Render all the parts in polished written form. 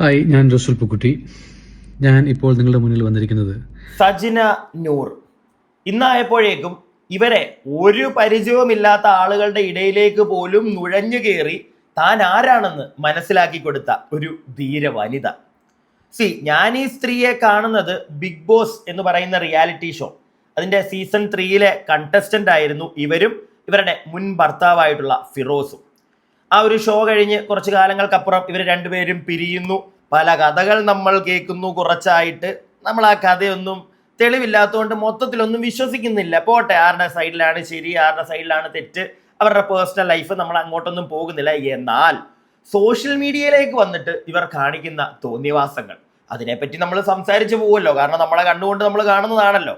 Hi, ഞാൻ റസൂൽ പുക്കുട്ടി. ഞാൻ ഇപ്പോൾ നിങ്ങളുടെ മുന്നിൽ വന്നിരിക്കുന്നത് സജിന നൂർ. ഇന്നായപ്പോഴേക്കും ഇവരെ ഒരു പരിചയവുമില്ലാത്ത ആളുകളുടെ ഇടയിലേക്ക് പോലും നുഴഞ്ഞു കയറി താൻ ആരാണെന്ന് മനസ്സിലാക്കി കൊടുത്ത ഒരു ധീര വനിത. ഞാൻ ഈ സ്ത്രീയെ കാണുന്നത് ബിഗ് ബോസ് എന്ന് പറയുന്ന റിയാലിറ്റി ഷോ, അതിൻ്റെ സീസൺ 3 കണ്ടസ്റ്റന്റ് ആയിരുന്നു ഇവരും ഇവരുടെ മുൻ ഭർത്താവായിട്ടുള്ള ഫിറോസും. ആ ഒരു ഷോ കഴിഞ്ഞ് കുറച്ച് കാലങ്ങൾക്കപ്പുറം ഇവർ രണ്ടുപേരും പിരിയുന്നു. പല കഥകൾ നമ്മൾ കേൾക്കുന്നു. കുറച്ചായിട്ട് നമ്മൾ ആ കഥയൊന്നും തെളിവില്ലാത്തതുകൊണ്ട് മൊത്തത്തിലൊന്നും വിശ്വസിക്കുന്നില്ല. പോട്ടെ, ആരുടെ സൈഡിലാണ് ശരി, ആരുടെ സൈഡിലാണ് തെറ്റ്, അവരുടെ പേഴ്സണൽ ലൈഫ് നമ്മൾ അങ്ങോട്ടൊന്നും പോകുന്നില്ല. എന്നാൽ സോഷ്യൽ മീഡിയയിലേക്ക് വന്നിട്ട് ഇവർ കാണിക്കുന്ന തോന്നിവാസങ്ങൾ, അതിനെപ്പറ്റി നമ്മൾ സംസാരിച്ചു പോകുമല്ലോ. കാരണം നമ്മളെ കണ്ടുകൊണ്ട് നമ്മൾ കാണുന്നതാണല്ലോ.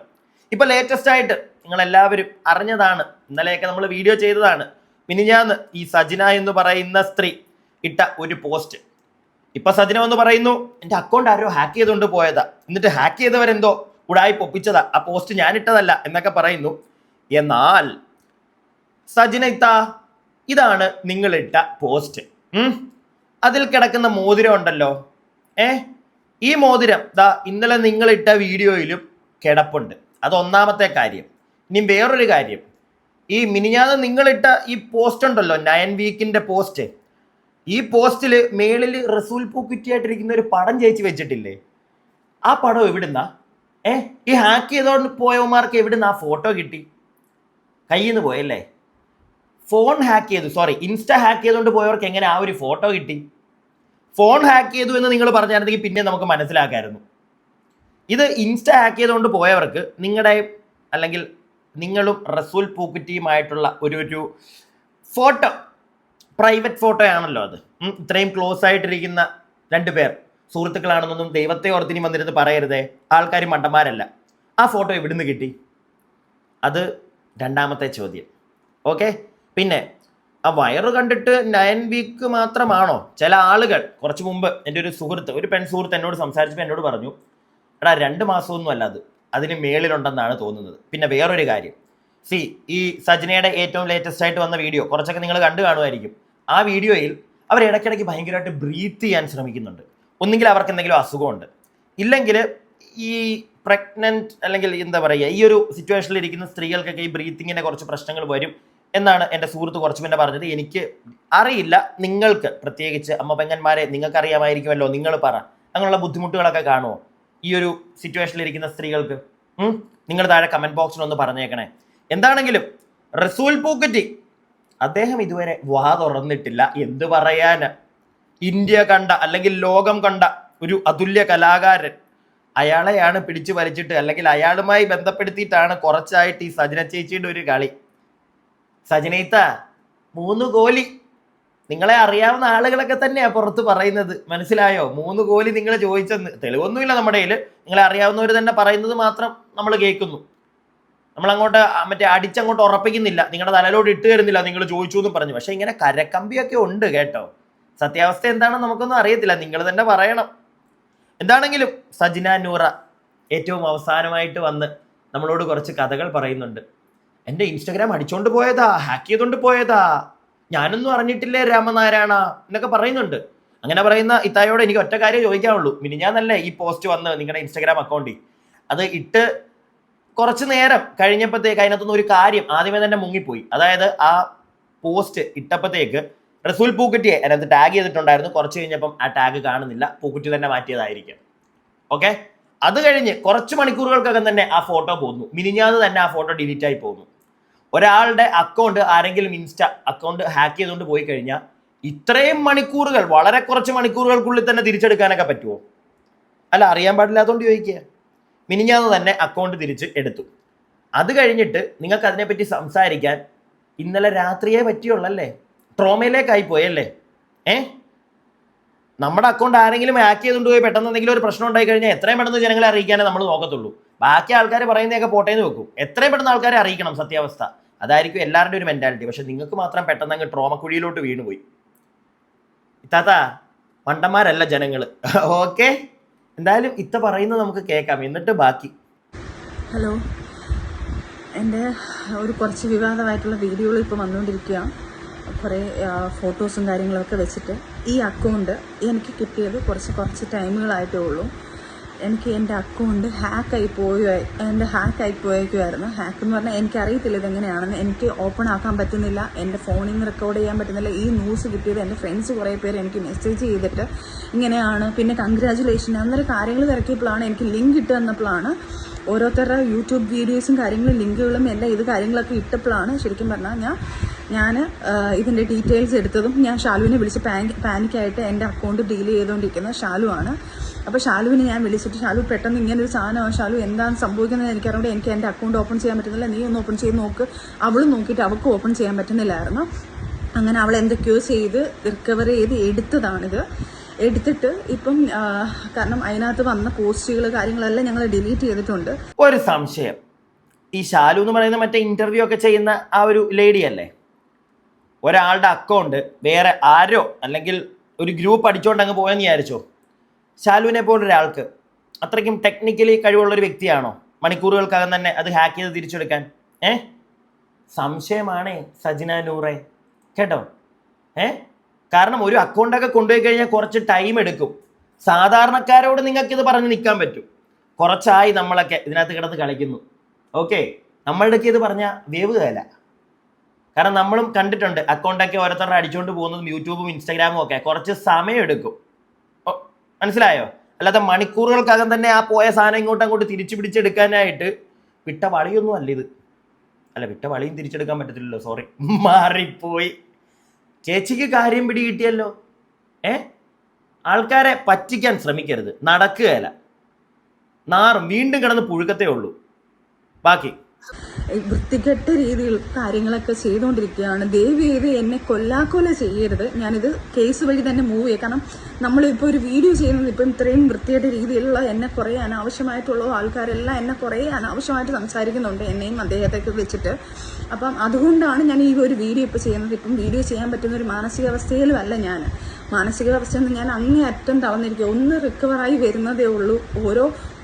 ഇപ്പൊ ലേറ്റസ്റ്റ് ആയിട്ട് നിങ്ങളെല്ലാവരും അറിഞ്ഞതാണ്, ഇന്നലെയൊക്കെ നമ്മൾ വീഡിയോ ചെയ്തതാണ്. മിനിഞ്ഞാന്ന് ഈ സജിന എന്ന് പറയുന്ന സ്ത്രീ ഇട്ട ഒരു പോസ്റ്റ്. ഇപ്പൊ സജിന എന്ന് പറയുന്നു, എൻ്റെ അക്കൗണ്ട് ആരോ ഹാക്ക് ചെയ്തുകൊണ്ട് പോയതാ, എന്നിട്ട് ഹാക്ക് ചെയ്തവരെന്തോ ഉടായി പൊപ്പിച്ചതാ, ആ പോസ്റ്റ് ഞാൻ ഇട്ടതല്ല എന്നൊക്കെ പറയുന്നു. എന്നാൽ സജിന ഇതാണ് നിങ്ങളിട്ട പോസ്റ്റ്. അതിൽ കിടക്കുന്ന മോതിരം ഉണ്ടല്ലോ, ഈ മോതിരം ഇന്നലെ നിങ്ങളിട്ട വീഡിയോയിലും കിടപ്പുണ്ട്. അത് ഒന്നാമത്തെ കാര്യം. ഇനി വേറൊരു കാര്യം, ഈ മിനിഞ്ഞാന്ന് നിങ്ങളിട്ട ഈ പോസ്റ്റ് ഉണ്ടല്ലോ, 9 വീക്കിന്റെ പോസ്റ്റ്, ഈ പോസ്റ്റിൽ മേളിൽ റസൂൽ പൂക്കുറ്റിയായിട്ടിരിക്കുന്ന ഒരു പടം ചേച്ചി വെച്ചിട്ടില്ലേ? ആ പടം എവിടുന്നാ? ഈ ഹാക്ക് ചെയ്തോണ്ട് പോയവന്മാർക്ക് എവിടുന്ന് ആ ഫോട്ടോ കിട്ടി? കയ്യിൽ നിന്ന് പോയല്ലേ? ഫോൺ ഹാക്ക് ചെയ്തു, ഇൻസ്റ്റ ഹാക്ക് ചെയ്തുകൊണ്ട് പോയവർക്ക് എങ്ങനെ ആ ഒരു ഫോട്ടോ കിട്ടി? ഫോൺ ഹാക്ക് ചെയ്തു എന്ന് നിങ്ങൾ പറഞ്ഞായിരുന്നെങ്കിൽ പിന്നെ നമുക്ക് മനസ്സിലാക്കായിരുന്നു. ഇത് ഇൻസ്റ്റ ഹാക്ക് ചെയ്തുകൊണ്ട് പോയവർക്ക് നിങ്ങളുടെ, അല്ലെങ്കിൽ നിങ്ങളും റസൂൽ പൂക്കുറ്റിയുമായിട്ടുള്ള ഒരു ഫോട്ടോ, പ്രൈവറ്റ് ഫോട്ടോ ആണല്ലോ അത്. ഇത്രയും ക്ലോസ് ആയിട്ടിരിക്കുന്ന 2 പേർ സുഹൃത്തുക്കളാണെന്നൊന്നും ദൈവത്തെ ഓർത്തിനി വന്നിരുന്ന് പറയരുതേ. ആൾക്കാർ മണ്ടന്മാരല്ല. ആ ഫോട്ടോ എവിടുന്ന് കിട്ടി? അത് രണ്ടാമത്തെ ചോദ്യം. ഓക്കെ, പിന്നെ ആ വയറ് കണ്ടിട്ട് 9 വീക്ക് മാത്രമാണോ? ചില ആളുകൾ കുറച്ച് മുമ്പ് എൻ്റെ ഒരു സുഹൃത്ത്, ഒരു പെൺ സുഹൃത്ത് എന്നോട് സംസാരിച്ചപ്പോൾ എന്നോട് പറഞ്ഞു, എടാ 2 മാസമൊന്നും അല്ല, അതിന് മേളിലുണ്ടെന്നാണ് തോന്നുന്നത്. പിന്നെ വേറൊരു കാര്യം, ഈ സജിനയുടെ ഏറ്റവും ലേറ്റസ്റ്റ് ആയിട്ട് വന്ന വീഡിയോ കുറച്ചൊക്കെ നിങ്ങൾ കണ്ടു കാണുമായിരിക്കും. ആ വീഡിയോയിൽ അവർ ഇടയ്ക്കിടയ്ക്ക് ഭയങ്കരമായിട്ട് ബ്രീത്ത് ചെയ്യാൻ ശ്രമിക്കുന്നുണ്ട്. ഒന്നുകിൽ അവർക്ക് എന്തെങ്കിലും അസുഖമുണ്ട്, ഇല്ലെങ്കിൽ ഈ പ്രഗ്നന്റ്, അല്ലെങ്കിൽ എന്താ പറയുക, ഈ ഒരു സിറ്റുവേഷനിൽ ഇരിക്കുന്ന സ്ത്രീകൾക്കൊക്കെ ഈ ബ്രീത്തിങ്ങിൻ്റെ കുറച്ച് പ്രശ്നങ്ങൾ വരും എന്നാണ് എൻ്റെ സുഹൃത്ത് കുറച്ച് മുന്നേ പറഞ്ഞത്. എനിക്ക് അറിയില്ല, നിങ്ങൾക്ക് പ്രത്യേകിച്ച് അമ്മ പെങ്ങന്മാരെ നിങ്ങൾക്ക് അറിയാമായിരിക്കുമല്ലോ, നിങ്ങൾ പറ, അങ്ങനെയുള്ള ബുദ്ധിമുട്ടുകളൊക്കെ കാണുമോ ഈ ഒരു സിറ്റുവേഷനിൽ ഇരിക്കുന്ന സ്ത്രീകൾക്ക്? നിങ്ങൾ താഴെ കമന്റ് ബോക്സിൽ ഒന്ന് പറഞ്ഞേക്കണേ. എന്താണെങ്കിലും റസൂൽ പൂക്കുറ്റി അദ്ദേഹം ഇതുവരെ വാ തുറന്നിട്ടില്ല. എന്ത് പറയാന്, ഇന്ത്യ കണ്ട അല്ലെങ്കിൽ ലോകം കണ്ട ഒരു അതുല്യ കലാകാരൻ, അയാളെയാണ് പിടിച്ചു വലിച്ചിട്ട്, അല്ലെങ്കിൽ അയാളുമായി ബന്ധപ്പെടുത്തിയിട്ടാണ് കുറച്ചായിട്ട് ഈ സജിന ചേച്ചിയുടെ ഒരു കളി. സജിനയിത്ത 3 കോലി, നിങ്ങളെ അറിയാവുന്ന ആളുകളൊക്കെ തന്നെയാ പുറത്ത് പറയുന്നത്, മനസ്സിലായോ? 3 കോലി നിങ്ങൾ ചോദിച്ചെന്ന് തെളിവൊന്നുമില്ല നമ്മുടെ കയ്യിൽ. നിങ്ങളെ അറിയാവുന്നവർ തന്നെ പറയുന്നത് മാത്രം നമ്മൾ കേൾക്കുന്നു. നമ്മളങ്ങോട്ട് അടിച്ചങ്ങോട്ട് ഉറപ്പിക്കുന്നില്ല, നിങ്ങളുടെ തലയിലോട്ട് ഇട്ട് തരുന്നില്ല നിങ്ങൾ ചോദിച്ചു എന്നും പറഞ്ഞു. പക്ഷെ ഇങ്ങനെ കരക്കമ്പിയൊക്കെ ഉണ്ട് കേട്ടോ. സത്യാവസ്ഥ എന്താണെന്ന് നമുക്കൊന്നും അറിയത്തില്ല, നിങ്ങൾ തന്നെ പറയണം. എന്താണെങ്കിലും സജിന നൂറ ഏറ്റവും അവസാനമായിട്ട് വന്ന് നമ്മളോട് കുറച്ച് കഥകൾ പറയുന്നുണ്ട്. എൻ്റെ ഇൻസ്റ്റഗ്രാം അടിച്ചോണ്ട് പോയതാ, ഹാക്ക് ചെയ്തോണ്ട് പോയതാ, ഞാനൊന്നും അറിഞ്ഞിട്ടില്ലേ രാമനാരായണ എന്നൊക്കെ പറയുന്നുണ്ട്. അങ്ങനെ പറയുന്ന ഇത്തായോട് എനിക്ക് ഒറ്റ കാര്യം ചോദിക്കാനുള്ളൂ. മിനിഞ്ഞാന്നല്ലേ ഈ പോസ്റ്റ് വന്ന് നിങ്ങളുടെ ഇൻസ്റ്റഗ്രാം അക്കൗണ്ടിൽ? അത് ഇട്ട് കുറച്ച് നേരം കഴിഞ്ഞപ്പോഴത്തേക്ക് അതിനകത്തുനിന്ന് ഒരു കാര്യം ആദ്യമേ തന്നെ മുങ്ങിപ്പോയി. അതായത് ആ പോസ്റ്റ് ഇട്ടപ്പോഴത്തേക്ക് റസൂൽ പൂക്കുറ്റിയെ അതിനകത്ത് ടാഗ് ചെയ്തിട്ടുണ്ടായിരുന്നു. കുറച്ച് കഴിഞ്ഞപ്പം ആ ടാഗ് കാണുന്നില്ല, പൂക്കുറ്റി തന്നെ മാറ്റിയതായിരിക്കും. ഓക്കെ, അത് കഴിഞ്ഞ് കുറച്ച് മണിക്കൂറുകൾക്കകം തന്നെ ആ ഫോട്ടോ പോകുന്നു. മിനിഞ്ഞാന്ന് തന്നെ ആ ഫോട്ടോ ഡിലീറ്റ് ആയി പോകുന്നു. ഒരാളുടെ അക്കൗണ്ട്, ആരെങ്കിലും ഇൻസ്റ്റ അക്കൗണ്ട് ഹാക്ക് ചെയ്തുകൊണ്ട് പോയി കഴിഞ്ഞാൽ ഇത്രയും മണിക്കൂറുകൾ, വളരെ കുറച്ച് മണിക്കൂറുകൾക്കുള്ളിൽ തന്നെ തിരിച്ചെടുക്കാനൊക്കെ പറ്റുമോ? അല്ല, അറിയാൻ പാടില്ലാത്തതുകൊണ്ട് ചോദിക്കുക. മിനിഞ്ഞാന്ന് തന്നെ അക്കൗണ്ട് തിരിച്ച് എടുത്തു. അത് കഴിഞ്ഞിട്ട് നിങ്ങൾക്ക് അതിനെപ്പറ്റി സംസാരിക്കാൻ ഇന്നലെ രാത്രിയേ പറ്റിയുള്ളല്ലേ? ട്രോമയിലേക്കായി പോയല്ലേ? നമ്മുടെ അക്കൗണ്ട് ആരെങ്കിലും ഹാക്ക് ചെയ്തുകൊണ്ട് പോയി പെട്ടെന്ന് എന്തെങ്കിലും ഒരു പ്രശ്നം ഉണ്ടായി കഴിഞ്ഞാൽ എത്രയും പെട്ടെന്ന് ജനങ്ങളെ അറിയിക്കാനേ നമ്മൾ നോക്കത്തുള്ളൂ. ബാക്കി ആൾക്കാർ പറയുന്നതൊക്കെ പോട്ടേന്ന് വെക്കും. എത്രയും പെട്ടെന്ന് ആൾക്കാരെ അറിയിക്കണം സത്യാവസ്ഥ. അതായിരിക്കും എല്ലാവരുടെയും ഒരു മെന്റാലിറ്റി. പക്ഷെ നിങ്ങൾക്ക് മാത്രം പെട്ടെന്ന് അങ്ങ് ട്രോമക്കുഴിയിലോട്ട് വീണുപോയി. ഇത്താത്ത മണ്ടന്മാരല്ല ജനങ്ങൾ. ഓക്കെ, എന്തായാലും ഇത്ത പറയുന്നത് നമുക്ക് കേൾക്കാം, എന്നിട്ട് ബാക്കി. ഹലോ, എൻ്റെ ഒരു കുറച്ച് വിവാദമായിട്ടുള്ള വീഡിയോകൾ ഇപ്പോൾ വന്നുകൊണ്ടിരിക്കുക. കുറേ ഫോട്ടോസും കാര്യങ്ങളൊക്കെ വെച്ചിട്ട് ഈ അക്കൗണ്ട് എനിക്ക് കിട്ടിയത് കുറച്ച് ടൈമുകളായിട്ടേ ഉള്ളൂ. എനിക്ക് എൻ്റെ അക്കൗണ്ട് ഹാക്കായി പോയേക്കുമായിരുന്നു. ഹാക്ക് എന്ന് പറഞ്ഞാൽ എനിക്കറിയത്തില്ല ഇതെങ്ങനെയാണെന്ന്. എനിക്ക് ഓപ്പൺ ആക്കാൻ പറ്റുന്നില്ല, എൻ്റെ ഫോണിൽ നിന്ന് റെക്കോർഡ് ചെയ്യാൻ പറ്റുന്നില്ല. ഈ ന്യൂസ് കിട്ടിയത് എൻ്റെ ഫ്രണ്ട്സ് കുറേ പേര് എനിക്ക് മെസ്സേജ് ചെയ്തിട്ട് ഇങ്ങനെയാണ്, പിന്നെ കൺഗ്രാജുലേഷൻ അന്നേരം കാര്യങ്ങൾ തിരക്കിയപ്പോഴാണ് എനിക്ക് ലിങ്ക് ഇട്ട് തന്നപ്പോഴാണ് ഓരോരുത്തരുടെ യൂട്യൂബ് വീഡിയോസും കാര്യങ്ങളും ലിങ്കുകളും എല്ലാം ഇത് കാര്യങ്ങളൊക്കെ ഇട്ടപ്പോഴാണ് ശരിക്കും പറഞ്ഞാൽ ഞാൻ ഇതിൻ്റെ ഡീറ്റെയിൽസ് എടുത്തതും ഞാൻ ഷാലുവിനെ വിളിച്ച് പാനിക്കായിട്ട് എൻ്റെ അക്കൗണ്ട് ഡീൽ ചെയ്തുകൊണ്ടിരിക്കുന്നത് ഷാലുവാണ്. അപ്പോൾ ഷാലുവിനെ ഞാൻ വിളിച്ചിട്ട്, ഷാലു പെട്ടെന്ന് ഇങ്ങനൊരു സാധനമാണ്, ഷാലു എന്താണ് സംഭവിക്കുന്നത് എനിക്കറിയാം, എനിക്ക് എൻ്റെ അക്കൗണ്ട് ഓപ്പൺ ചെയ്യാൻ പറ്റുന്നില്ല, നീ ഒന്ന് ഓപ്പൺ ചെയ്ത് നോക്ക്. അവളും നോക്കിയിട്ട് അവൾക്ക് ഓപ്പൺ ചെയ്യാൻ പറ്റുന്നില്ലായിരുന്നു. അങ്ങനെ അവൾ എന്തൊക്കെയോ ചെയ്ത് റിക്കവർ ചെയ്ത് എടുത്തിട്ട് ഇപ്പം കാരണം അതിനകത്ത് വന്ന പോസ്റ്റുകൾ കാര്യങ്ങളെല്ലാം ഞങ്ങൾ ഡിലീറ്റ് ചെയ്തിട്ടുണ്ട്. ഒരു സംശയം, ഈ ഷാലു എന്ന് പറയുന്ന മറ്റേ ഇന്റർവ്യൂ ഒക്കെ ചെയ്യുന്ന ആ ഒരു ലേഡി അല്ലേ, ഒരാളുടെ അക്കൗണ്ട് വേറെ ആരോ അല്ലെങ്കിൽ ഒരു ഗ്രൂപ്പ് അടിച്ചുകൊണ്ട് അങ്ങ് പോയെന്ന് വിചാരിച്ചോ, ഷാലുവിനെ പോലൊരാൾക്ക് അത്രയ്ക്കും ടെക്നിക്കലി കഴിവുള്ളൊരു വ്യക്തിയാണോ മണിക്കൂറുകൾക്കകം തന്നെ അത് ഹാക്ക് ചെയ്ത് തിരിച്ചെടുക്കാൻ? സംശയമാണേ സജിന നൂറെ, കേട്ടോ. കാരണം ഒരു അക്കൗണ്ടൊക്കെ കൊണ്ടുപോയി കഴിഞ്ഞാൽ കുറച്ച് ടൈം എടുക്കും. സാധാരണക്കാരോട് നിങ്ങൾക്ക് ഇത് പറഞ്ഞ് നിൽക്കാൻ പറ്റും, കുറച്ചായി നമ്മളൊക്കെ ഇതിനകത്ത് കിടന്ന് കളിക്കുന്നു, ഓക്കെ. നമ്മളുടെയൊക്കെ ഇത് പറഞ്ഞാൽ വേവുകയല്ല. കാരണം നമ്മളും കണ്ടിട്ടുണ്ട് അക്കൗണ്ടൊക്കെ ഓരോരുത്തരുടെ അടിച്ചുകൊണ്ട് പോകുന്നതും യൂട്യൂബും ഇൻസ്റ്റാഗ്രാമും ഒക്കെ കുറച്ച് സമയം എടുക്കും, മനസ്സിലായോ? അല്ലാതെ മണിക്കൂറുകൾക്കകം തന്നെ ആ പോയ സാധനം അങ്ങോട്ട് തിരിച്ചു പിടിച്ചെടുക്കാനായിട്ട് വിട്ട വളിയൊന്നും അല്ല ഇത്. അല്ല, വിട്ട വളിയും തിരിച്ചെടുക്കാൻ പറ്റത്തില്ലല്ലോ, സോറി, മാറിപ്പോയി. ചേച്ചിക്ക് കാര്യം പിടികിട്ടിയല്ലോ. ആൾക്കാരെ പറ്റിക്കാൻ ശ്രമിക്കരുത്, നടക്കുകയല്ല, നാറും, വീണ്ടും കിടന്ന് പുഴുക്കത്തേ ഉള്ളൂ. ബാക്കി വൃത്തികെട്ട രീതിയിൽ കാര്യങ്ങളൊക്കെ ചെയ്തുകൊണ്ടിരിക്കുകയാണ്. ദയവ് ചെയ്ത് എന്നെ കൊല്ലാക്കൊല ചെയ്യരുത്. ഞാനിത് കേസ് വഴി തന്നെ മൂവ് ചെയ്യാം. കാരണം നമ്മളിപ്പോൾ ഒരു വീഡിയോ ചെയ്യുന്നത് ഇപ്പം ഇത്രയും വൃത്തികെട്ട രീതിയിലുള്ള എന്നെ കുറേ അനാവശ്യമായിട്ടുള്ള ആൾക്കാരെല്ലാം എന്നെ കുറേ അനാവശ്യമായിട്ട് സംസാരിക്കുന്നുണ്ട്, എന്നെയും അദ്ദേഹത്തെയൊക്കെ വെച്ചിട്ട്. അപ്പം അതുകൊണ്ടാണ് ഞാൻ ഈ ഒരു വീഡിയോ ഇപ്പോൾ ചെയ്യുന്നത്. ഇപ്പം വീഡിയോ ചെയ്യാൻ പറ്റുന്ന ഒരു മാനസികാവസ്ഥയിലും അല്ല ഞാൻ. മാനസികാവസ്ഥയിൽ നിന്ന് ഞാൻ അങ്ങേയറ്റം തളർന്നിരിക്കുക. ഒന്ന് റിക്കവറായി വരുന്നതേ ഉള്ളൂ.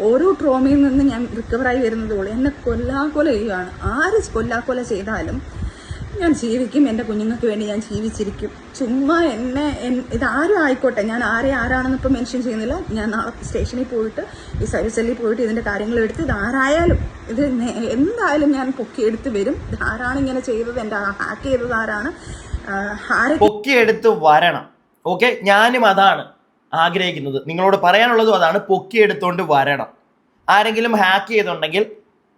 ഓരോ ട്രോമയിൽ നിന്ന് ഞാൻ റിക്കവറായി വരുന്നതേ ഉള്ളൂ. എന്നെ കൊല്ലാക്കൊല ചെയ്യുകയാണ്. ആര് കൊല്ലാക്കൊല ചെയ്താലും ഞാൻ ജീവിക്കും, എൻ്റെ കുഞ്ഞുങ്ങൾക്ക് വേണ്ടി ഞാൻ ജീവിച്ചിരിക്കും. ചുമ്മാ ഇതാരും ആയിക്കോട്ടെ, ഞാൻ ആരാണെന്ന് ഇപ്പം മെൻഷൻ ചെയ്യുന്നില്ല. ഞാൻ നാളെ സ്റ്റേഷനിൽ പോയിട്ട് ഈ സർവീസ് സെല്ലിൽ പോയിട്ട് ഇതിൻ്റെ കാര്യങ്ങൾ എടുത്ത് ഇതാരായാലും ഇത് എന്തായാലും ഞാൻ പൊക്കിയെടുത്ത് വരും. ഇതാരാണ് ഇങ്ങനെ ചെയ്തത്, എൻ്റെ ഹാക്ക് ചെയ്തത് ആരാണ്, പൊക്കിയെടുത്ത് വരണം. ഓക്കെ, ഞാനും അതാണ് ആഗ്രഹിക്കുന്നത്. നിങ്ങളോട് പറയാനുള്ളതും അതാണ്, പൊക്കിയെടുത്തോണ്ട് വരണം. ആരെങ്കിലും ഹാക്ക് ചെയ്തുണ്ടെങ്കിൽ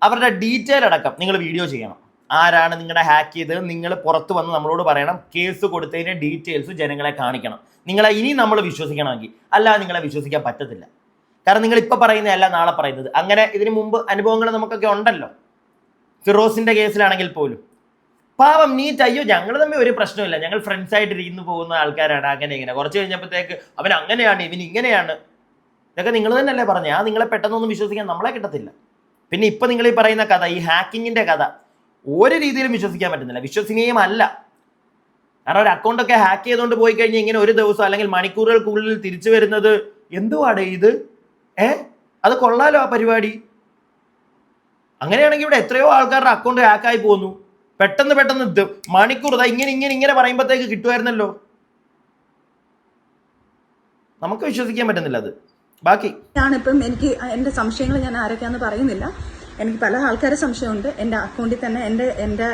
അവരുടെ ഡീറ്റെയിൽ അടക്കം നിങ്ങൾ വീഡിയോ ചെയ്യണം. ആരാണ് നിങ്ങളുടെ ഹാക്ക് ചെയ്തത് നിങ്ങൾ പുറത്ത് വന്ന് നമ്മളോട് പറയണം. കേസ് കൊടുത്തതിൻ്റെ ഡീറ്റെയിൽസ് ജനങ്ങളെ കാണിക്കണം. നിങ്ങളെ ഇനി നമ്മൾ വിശ്വസിക്കണമെങ്കിൽ, അല്ലാതെ നിങ്ങളെ വിശ്വസിക്കാൻ പറ്റത്തില്ല. കാരണം നിങ്ങൾ ഇപ്പം പറയുന്നതല്ല നാളെ പറയുന്നത്. അങ്ങനെ ഇതിനു മുമ്പ് അനുഭവങ്ങൾ നമുക്കൊക്കെ ഉണ്ടല്ലോ. ഫിറോസിൻ്റെ കേസിലാണെങ്കിൽ പോലും പാവം നീറ്റ്, അയ്യോ ഞങ്ങൾ തമ്മിൽ ഒരു പ്രശ്നമില്ല, ഞങ്ങൾ ഫ്രണ്ട്സായിട്ട് ഇരുന്ന് പോകുന്ന ആൾക്കാരാണ്, അങ്ങനെ ഇങ്ങനെ. കുറച്ച് കഴിഞ്ഞപ്പോഴത്തേക്ക് അവൻ അങ്ങനെയാണ്, ഇവൻ ഇങ്ങനെയാണ്. ഇതൊക്കെ നിങ്ങൾ തന്നെയല്ലേ പറഞ്ഞത്. നിങ്ങളെ പെട്ടെന്നൊന്നും വിശ്വസിക്കാൻ നമ്മളെ കിട്ടത്തില്ല. പിന്നെ ഇപ്പം നിങ്ങൾ ഈ പറയുന്ന കഥ, ഈ ഹാക്കിങ്ങിൻ്റെ കഥ, ഒരു രീതിയിലും വിശ്വസിക്കാൻ പറ്റുന്നില്ല, വിശ്വസനീയമല്ല. കാരണം ഒരു അക്കൗണ്ടൊക്കെ ഹാക്ക് ചെയ്തുകൊണ്ട് പോയി കഴിഞ്ഞാൽ ഇങ്ങനെ ഒരു ദിവസം അല്ലെങ്കിൽ മണിക്കൂറുകൾക്കുള്ളിൽ തിരിച്ചു വരുന്നത് എന്തുവാടേ ഇത്? അത് കൊള്ളാലോ ആ പരിപാടി. അങ്ങനെയാണെങ്കിൽ ഇവിടെ എത്രയോ ആൾക്കാരുടെ അക്കൗണ്ട് ഹാക്കായി പോകുന്നു. പെട്ടെന്ന് മണിക്കൂർ ഇങ്ങനെ പറയുമ്പോഴത്തേക്ക് കിട്ടുമായിരുന്നല്ലോ. നമുക്ക് വിശ്വസിക്കാൻ പറ്റുന്നില്ല അത്. ബാക്കി ഞാനിപ്പം എനിക്ക് എൻ്റെ സംശയങ്ങൾ ഞാൻ ആരൊക്കെയാന്ന് പറയുന്നില്ല. എനിക്ക് പല ആൾക്കാരെ സംശയമുണ്ട്. എൻ്റെ അക്കൗണ്ടിൽ തന്നെ എൻ്റെ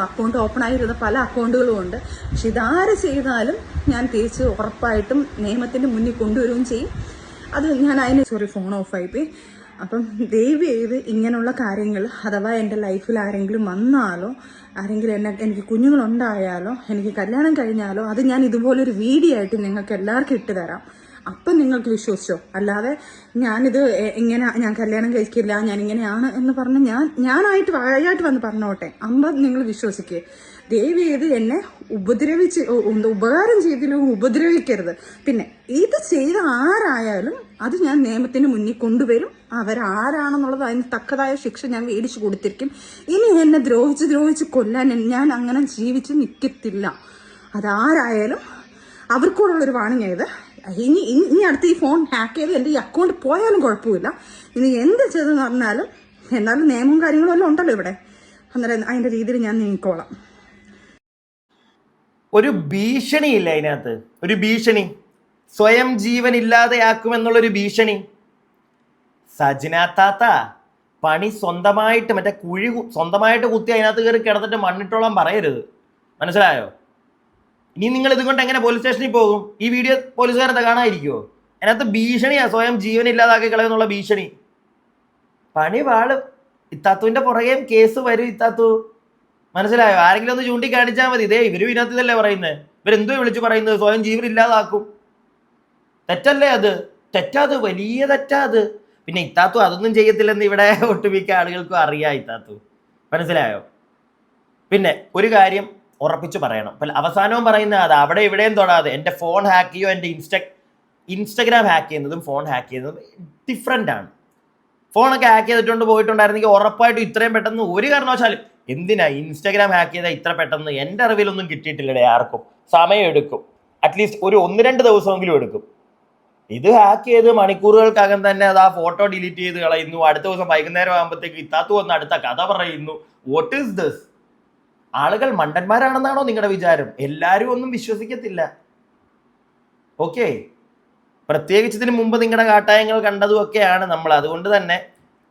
അക്കൗണ്ട് ഓപ്പൺ ആയിരുന്ന പല അക്കൗണ്ടുകളും ഉണ്ട്. പക്ഷെ ഇതാര് ചെയ്താലും ഞാൻ തിരിച്ച് ഉറപ്പായിട്ടും നിയമത്തിൻ്റെ മുന്നിൽ കൊണ്ടുവരികയും ചെയ്യും. അത് ഞാൻ ഫോൺ ഓഫായിപ്പോയി. അപ്പം ദയവ് ചെയ്ത് ഇങ്ങനെയുള്ള കാര്യങ്ങൾ, അഥവാ എൻ്റെ ലൈഫിൽ ആരെങ്കിലും വന്നാലോ, ആരെങ്കിലും എനിക്ക് കുഞ്ഞുങ്ങളുണ്ടായാലോ, എനിക്ക് കല്യാണം കഴിഞ്ഞാലോ, അത് ഞാൻ ഇതുപോലൊരു വീഡിയോ ആയിട്ട് നിങ്ങൾക്ക് എല്ലാവർക്കും ഇട്ട് തരാം. അപ്പം നിങ്ങൾക്ക് വിശ്വസിച്ചോ. അല്ലാതെ ഞാനിത് ഞാൻ കല്യാണം കഴിക്കില്ല, ഞാൻ ഇങ്ങനെയാണ് എന്ന് പറഞ്ഞ് ഞാനായിട്ട് വായായിട്ട് വന്ന് പറഞ്ഞോട്ടെ, നിങ്ങൾ വിശ്വസിക്കേ. ദയവ് ചെയ്ത് എന്നെ ഉപകാരം ചെയ്തില്ലെങ്കിൽ ഉപദ്രവിക്കരുത്. പിന്നെ ഇത് ചെയ്ത ആരായാലും അത് ഞാൻ നിയമത്തിന് മുന്നിൽ കൊണ്ടുവരും. അവരാരാണെന്നുള്ളത് അതിന് തക്കതായ ശിക്ഷ ഞാൻ മേടിച്ചു കൊടുത്തിരിക്കും. ഇനി എന്നെ ദ്രോഹിച്ച് കൊല്ലാൻ ഞാൻ അങ്ങനെ ജീവിച്ച് നിൽക്കത്തില്ല. അതാരായാലും അവർക്കൂടുള്ളൊരു വാണിംഗ് ആയത്. ഇനി അടുത്ത് ഈ ഫോൺ ഹാക്ക് ചെയ്ത് എൻ്റെ ഈ അക്കൗണ്ട് പോയാലും കുഴപ്പമില്ല. ഇനി എന്ത് ചെയ്തെന്ന് പറഞ്ഞാലും എന്നാലും നിയമവും കാര്യങ്ങളും എല്ലാം ഉണ്ടല്ലോ ഇവിടെ. അന്നേരം അതിൻ്റെ രീതിയിൽ ഞാൻ നീങ്ങിക്കോളാം. ഒരു ഭീഷണി ഇല്ല അതിനകത്ത്, ഒരു ഭീഷണി, സ്വയം ജീവൻ ഇല്ലാതെയാക്കുമെന്നുള്ളൊരു ഭീഷണി. സജ്ന താത്ത പണി സ്വന്തമായിട്ട് മറ്റേ കുഴി സ്വന്തമായിട്ട് കുത്തി അതിനകത്ത് കയറി കിടന്നിട്ട് മണ്ണിട്ടോളം പറയരുത്, മനസ്സിലായോ? ഇനി നിങ്ങൾ ഇതുകൊണ്ട് എങ്ങനെ പോലീസ് സ്റ്റേഷനിൽ പോകും? ഈ വീഡിയോ പോലീസുകാരത്തെ കാണാതിരിക്കുമോ? അതിനകത്ത് ഭീഷണിയാ, സ്വയം ജീവൻ ഇല്ലാതാക്കി കളയുന്നുള്ള ഭീഷണി. പണി വാളും. ഇത്താത്തുവിന്റെ പുറകെയും കേസ് വരും ഇത്താത്തു, മനസ്സിലായോ? ആരെങ്കിലും ഒന്ന് ചൂണ്ടിക്കാണിച്ചാൽ മതി. ഇതേ ഇവരും ഇതിനകത്ത് ഇതല്ലേ പറയുന്നത്, ഇവരെന്തോ വിളിച്ചു പറയുന്നത് സ്വയം ജീവൻ ഇല്ലാതാക്കും. തെറ്റല്ലേ അത്? തെറ്റാത്, വലിയ തെറ്റാത്. പിന്നെ ഇത്താത്തു അതൊന്നും ചെയ്യത്തില്ലെന്ന് ഇവിടെ ഒട്ടുമിക്ക ആളുകൾക്കും അറിയാം ഇത്താത്തു, മനസ്സിലായോ? പിന്നെ ഒരു കാര്യം ഉറപ്പിച്ച് പറയണം, അവസാനവും പറയുന്ന അത് അവിടെ ഇവിടെയും തൊടാതെ എൻ്റെ ഫോൺ ഹാക്ക് ചെയ്യോ, എൻ്റെ ഇൻസ്റ്റഗ്രാം ഹാക്ക് ചെയ്യുന്നതും ഫോൺ ഹാക്ക് ചെയ്യുന്നതും ഡിഫറെൻ്റ് ആണ്. ഫോണൊക്കെ ഹാക്ക് ചെയ്തിട്ടുണ്ട് പോയിട്ടുണ്ടായിരുന്നെങ്കിൽ ഉറപ്പായിട്ടും ഇത്രയും പെട്ടെന്ന് ഒരു കാരണവശാലും എന്തിനാ ഇൻസ്റ്റഗ്രാം ഹാക്ക് ചെയ്താൽ ഇത്ര പെട്ടെന്ന് എൻ്റെ അറിവിലൊന്നും കിട്ടിയിട്ടില്ലടേ ആർക്കും. സമയം എടുക്കും, അറ്റ്ലീസ്റ്റ് ഒരു 1-2 ദിവസമെങ്കിലും എടുക്കും. ഇത് ഹാക്ക് ചെയ്ത് മണിക്കൂറുകൾക്കകം തന്നെ അത് ആ ഫോട്ടോ ഡിലീറ്റ് ചെയ്ത് കളയുന്നു. അടുത്ത ദിവസം വൈകുന്നേരം ആകുമ്പോഴത്തേക്ക് ഇത്താത്തു വന്ന് അടുത്ത കഥ പറയുന്നു. What is this? ആളുകൾ മണ്ടന്മാരാണെന്നാണോ നിങ്ങളുടെ വിചാരം? എല്ലാവരും ഒന്നും വിശ്വസിക്കത്തില്ല, ഓക്കെ? പ്രത്യേകിച്ച് ഇതിന് മുമ്പ് നിങ്ങളുടെ കാട്ടായങ്ങൾ കണ്ടതും ഒക്കെയാണ് നമ്മൾ. അതുകൊണ്ട് തന്നെ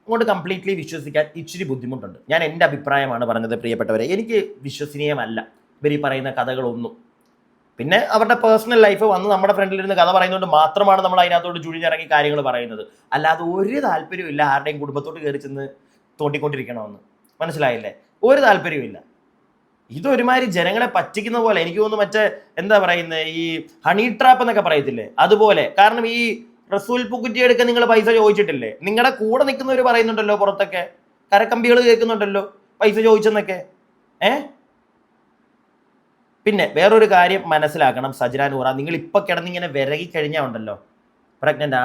അങ്ങോട്ട് കംപ്ലീറ്റ്ലി വിശ്വസിക്കാൻ ഇച്ചിരി ബുദ്ധിമുട്ടുണ്ട്. ഞാൻ എൻ്റെ അഭിപ്രായമാണ് പറഞ്ഞത് പ്രിയപ്പെട്ടവരെ. എനിക്ക് വിശ്വസനീയമല്ല ഇവർ ഈ പറയുന്ന കഥകളൊന്നും. പിന്നെ അവരുടെ പേഴ്സണൽ ലൈഫ് വന്ന് നമ്മുടെ ഫ്രണ്ടിലിരുന്ന് കഥ പറയുന്നതുകൊണ്ട് മാത്രമാണ് നമ്മൾ അതിനകത്തോട്ട് ചുഴിഞ്ഞിറങ്ങി കാര്യങ്ങൾ പറയുന്നത്. അല്ലാതെ ഒരു താല്പര്യമില്ല ആരുടെയും കുടുംബത്തോട്ട് കയറി ചെന്ന് തോണ്ടിക്കൊണ്ടിരിക്കണമെന്ന്, മനസ്സിലായില്ലേ? ഒരു താല്പര്യമില്ല. ഇതൊരുമാതിരി ജനങ്ങളെ പറ്റിക്കുന്ന പോലെ എനിക്ക് തോന്നുന്നു. മറ്റേ എന്താ പറയുന്നത്, ഈ ഹണി ട്രാപ്പ് എന്നൊക്കെ പറയത്തില്ലേ, അതുപോലെ. കാരണം ഈ റസൂൽ പൂക്കുറ്റി എടുക്കാൻ നിങ്ങൾ പൈസ ചോദിച്ചിട്ടില്ലേ? നിങ്ങളുടെ കൂടെ നിൽക്കുന്നവർ പറയുന്നുണ്ടല്ലോ, പുറത്തൊക്കെ കരക്കമ്പികൾ കേൾക്കുന്നുണ്ടല്ലോ പൈസ ചോദിച്ചെന്നൊക്കെ. പിന്നെ വേറൊരു കാര്യം മനസ്സിലാക്കണം സജ്ന നൂറ, നിങ്ങൾ ഇപ്പൊ കിടന്നിങ്ങനെ വിരകി കഴിഞ്ഞാൽ ഉണ്ടല്ലോ, പ്രഗ്നന്റ്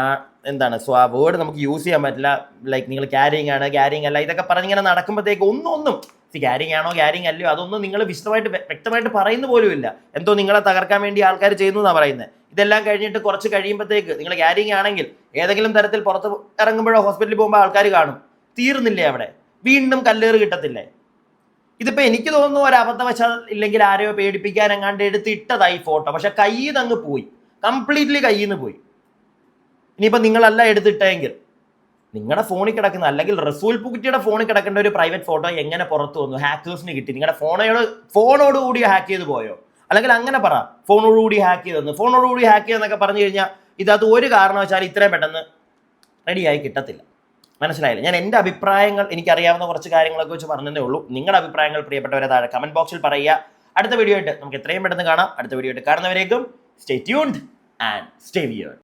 എന്താണ് വേർഡ് നമുക്ക് യൂസ് ചെയ്യാൻ പറ്റില്ല. ലൈക്ക് നിങ്ങൾ ക്യാരിങ് ആണ്, ക്യാരിങ് അല്ല, ഇതൊക്കെ പറഞ്ഞിങ്ങനെ നടക്കുമ്പോഴത്തേക്ക് ഒന്നും ക്യാരിങ് ആണോ ക്യാരിങ് അല്ലയോ അതൊന്നും നിങ്ങൾ വിശദമായിട്ട് വ്യക്തമായിട്ട് പറയുന്ന പോലും ഇല്ല. എന്തോ നിങ്ങളെ തകർക്കാൻ വേണ്ടി ആൾക്കാർ ചെയ്യുന്നു എന്നാണ് പറയുന്നത്. ഇതെല്ലാം കഴിഞ്ഞിട്ട് കുറച്ച് കഴിയുമ്പോഴത്തേക്ക് നിങ്ങൾ ക്യാരിങ് ആണെങ്കിൽ ഏതെങ്കിലും തരത്തിൽ പുറത്ത് ഇറങ്ങുമ്പോഴോ ഹോസ്പിറ്റലിൽ പോകുമ്പോൾ ആൾക്കാർ കാണും. തീർന്നില്ലേ അവിടെ? വീണ്ടും കല്ലേറ് കിട്ടത്തില്ലേ? ഇതിപ്പോ എനിക്ക് തോന്നുന്നു ഒരു അബദ്ധവശാൽ ഇല്ലെങ്കിൽ ആരെയോ പേടിപ്പിക്കാൻ എങ്ങാണ്ട് എടുത്തിട്ടതായി ഫോട്ടോ, പക്ഷെ കയ്യിൽ നിന്ന് അങ്ങ് പോയി, കംപ്ലീറ്റ്ലി കയ്യിൽ നിന്ന് പോയി. ഇനിയിപ്പോൾ നിങ്ങളല്ല എടുത്തിട്ടെങ്കിൽ നിങ്ങളുടെ ഫോണിൽ കിടക്കുന്ന, അല്ലെങ്കിൽ റസൂൽ പൂക്കുറ്റിയുടെ ഫോണിൽ കിടക്കേണ്ട ഒരു പ്രൈവറ്റ് ഫോട്ടോ എങ്ങനെ പുറത്തു വന്നു? ഹാക്കേഴ്സിന് കിട്ടി? നിങ്ങളുടെ ഫോണോടുകൂടി ഹാക്ക് ചെയ്ത് പോയോ? അല്ലെങ്കിൽ അങ്ങനെ പറ, ഫോണോടുകൂടി ഹാക്ക് ചെയ്തെന്ന്. ഫോണോടുകൂടി ഹാക്ക് ചെയ്തെന്നൊക്കെ പറഞ്ഞു കഴിഞ്ഞാൽ ഇതിനകത്ത് ഒരു കാരണവശാലും ഇത്രയും പെട്ടെന്ന് റെഡിയായി കിട്ടത്തില്ല, മനസ്സിലായില്ല? ഞാൻ എൻ്റെ അഭിപ്രായങ്ങൾ, എനിക്കറിയാവുന്ന കുറച്ച് കാര്യങ്ങളൊക്കെ വെച്ച് പറഞ്ഞതേ ഉള്ളൂ. നിങ്ങളുടെ അഭിപ്രായങ്ങൾ പ്രിയപ്പെട്ടവരെ താഴെ കമന്റ് ബോക്സിൽ പറയുക. അടുത്ത വീഡിയോ ആയിട്ട് നമുക്ക് എത്രയും പെട്ടെന്ന് കാണാം. അടുത്ത വീഡിയോ ആയിട്ട് കാണുന്നവരേക്കും stay tuned and stay weird.